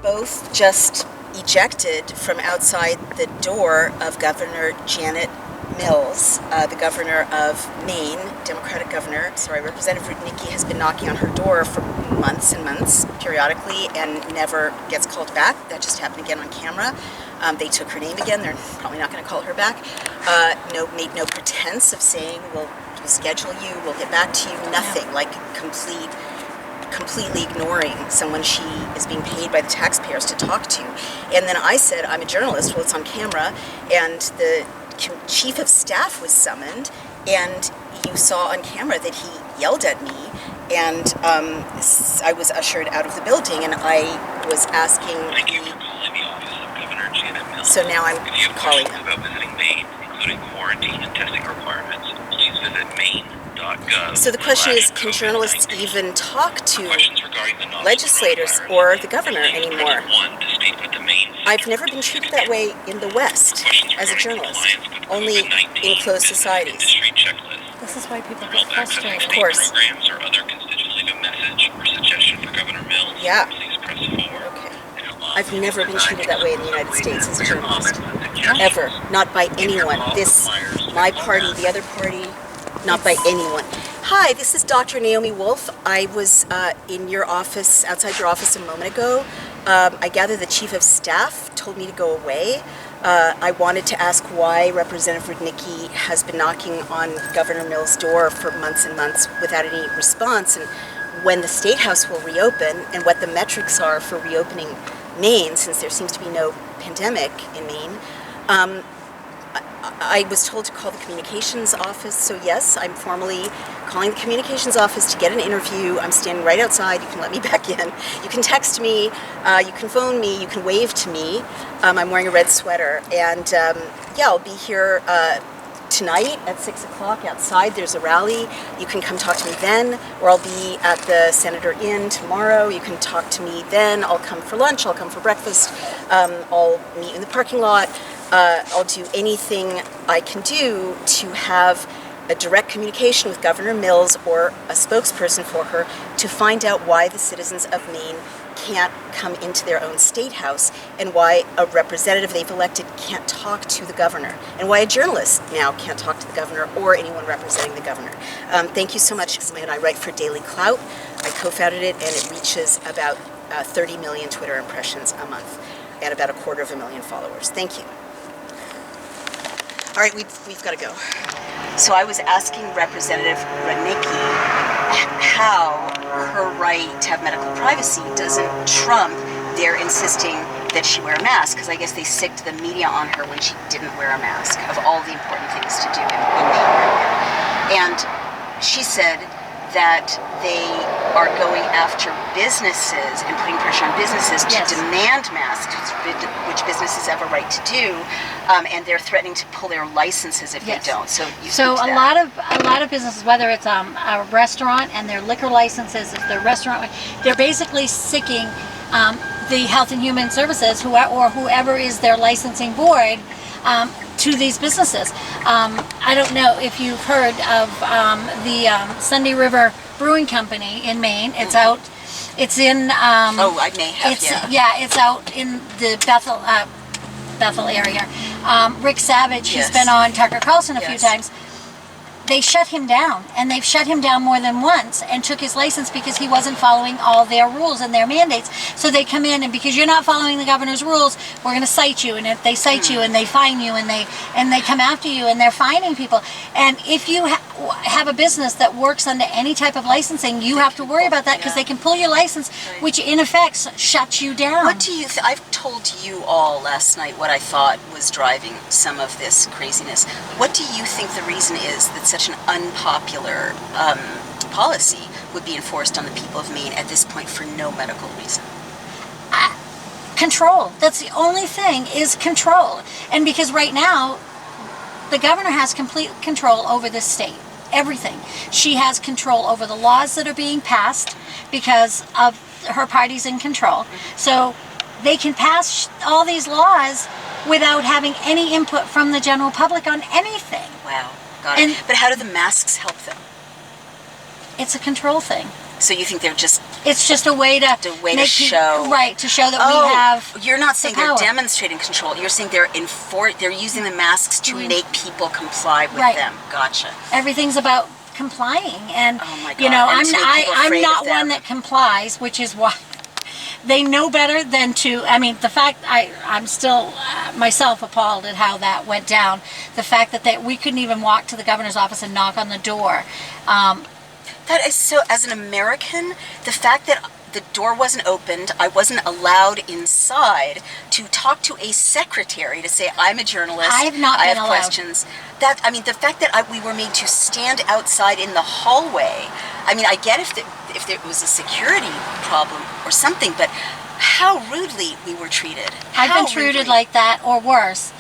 both just ejected from outside the door of Governor Janet Mills, the governor of Maine, Democratic governor. Representative Rudnicki has been knocking on her door for months and months, periodically, and never gets called back. That just happened again on camera. They took her name again. They're probably not going to call her back. Made no pretense of saying, we'll schedule you, we'll get back to you, nothing. Like completely ignoring someone she is being paid by the taxpayers to talk to. And then I said, I'm a journalist, well, it's on camera, and the chief of staff was summoned, and you saw on camera that he yelled at me, and I was ushered out of the building, and I was asking... Thank you for calling the office of Governor Janet Mills. So now I'm if you have calling questions him. about visiting Maine, including quarantine and testing requirements, please visit maine.gov. So the question is, can journalists even talk to legislators or the governor anymore? I've never been treated that way in the West as a journalist, only in closed societies. This is why people get frustrated. Of course. Programs or other constituents leave a message or suggestion for Governor Mills. Yeah. Please press 4. Okay. I've never been treated that way in the United States as a journalist. Ever. Not by anyone. My party, the other party, not by anyone. Hi, this is Dr. Naomi Wolf. I was in your office, outside your office a moment ago. I gather the chief of staff told me to go away. I wanted to ask why Representative Rudnicki has been knocking on Governor Mills' door for months and months without any response, and when the State House will reopen, and what the metrics are for reopening Maine, since there seems to be no pandemic in Maine. I was told to call the communications office, so yes, I'm formally calling the communications office to get an interview. I'm standing right outside. You can let me back in. You can text me, you can phone me, you can wave to me. I'm wearing a red sweater, and yeah, I'll be here tonight at 6 o'clock outside. There's a rally. You can come talk to me then, or I'll be at the Senator Inn tomorrow. You can talk to me then. I'll come for lunch, I'll come for breakfast, I'll meet in the parking lot. I'll do anything I can do to have a direct communication with Governor Mills or a spokesperson for her to find out why the citizens of Maine can't come into their own state house, and why a representative they've elected can't talk to the governor, and why a journalist now can't talk to the governor or anyone representing the governor. Thank you so much. And I write for Daily Clout. I co-founded it, and it reaches about 30 million Twitter impressions a month and about 250,000 followers. Thank you. All right, we've got to go. So I was asking Representative Rudnicki how her right to have medical privacy doesn't trump their insisting that she wear a mask, because I guess they sicked the media on her when she didn't wear a mask, of all the important things to do in Maine right now. And she said that they are going after businesses and putting pressure on businesses to demand masks, which businesses have a right to do, and they're threatening to pull their licenses if they don't. So a lot of businesses, whether it's a restaurant and their liquor licenses, if they're restaurant, they're basically sicking the Health and Human Services or whoever is their licensing board to these businesses. I don't know if you've heard of the Sunday River Brewing Company in Maine. It's out. It's in. Oh, I may have. It's out in the Bethel area. Rick Savage, he's been on Tucker Carlson a few times. They shut him down, and they've shut him down more than once, and took his license because he wasn't following all their rules and their mandates. So they come in, and because you're not following the governor's rules, we're going to cite you. And if they cite you and they fine you and they come after you and they're fining people. And if you have a business that works under any type of licensing, you have to worry about that, because they can pull your license, which in effect shuts you down. What do you I've told you all last night what I thought was driving some of this craziness. What do you think the reason is that such an unpopular policy would be enforced on the people of Maine at this point for no medical reason? Control. That's the only thing, is control. And because right now, the governor has complete control over this state. Everything. She has control over the laws that are being passed because of her party's in control. So they can pass all these laws without having any input from the general public on anything. Wow. Got it. But how do the masks help them? It's a control thing. So you think they're just It's just a way to way to show, right, to show that we have. You're not saying they're power. demonstrating control. You're saying they're using the masks to make people comply with Right. them. Gotcha. Everything's about complying, and Oh my God. you know, And to make people I'm afraid not of them. one that complies, which is why they know better than to. I mean, the fact I'm still myself appalled at how that went down. The fact that we couldn't even walk to the governor's office and knock on the door. That is so, as an American, the fact that the door wasn't opened, I wasn't allowed inside to talk to a secretary to say, I'm a journalist, I have not I been have allowed. questions. That, I mean, the fact that we were made to stand outside in the hallway, I mean, I get if there was a security problem or something, but how rudely we were treated. I've How been treated rudely. like that or worse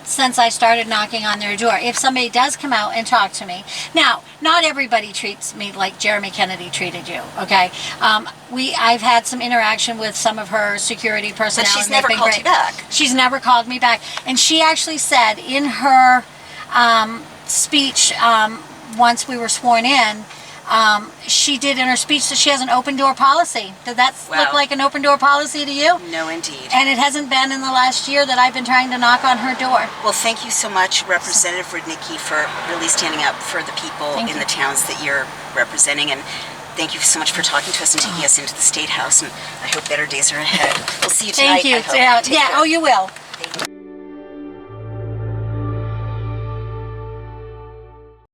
since I started knocking on their door. If somebody does come out and talk to me, now not everybody treats me like Jeremy Kennedy treated you. Okay, I've had some interaction with some of her security personnel. But she's and they've never been called great. you back. She's never called me back, and she actually said in her speech once we were sworn in. She did in her speech that she has an open door policy. Did that look Wow. like an open door policy to you? No, indeed. And it hasn't been in the last year that I've been trying to knock on her door. Well, thank you so much, Representative Rudnicki, for really standing up for the people Thank in you. the towns that you're representing. And thank you so much for talking to us and taking us into the State House. And I hope better days are ahead. We'll see you tonight. Thank you. I hope. Take care. Oh, you will. Thank you.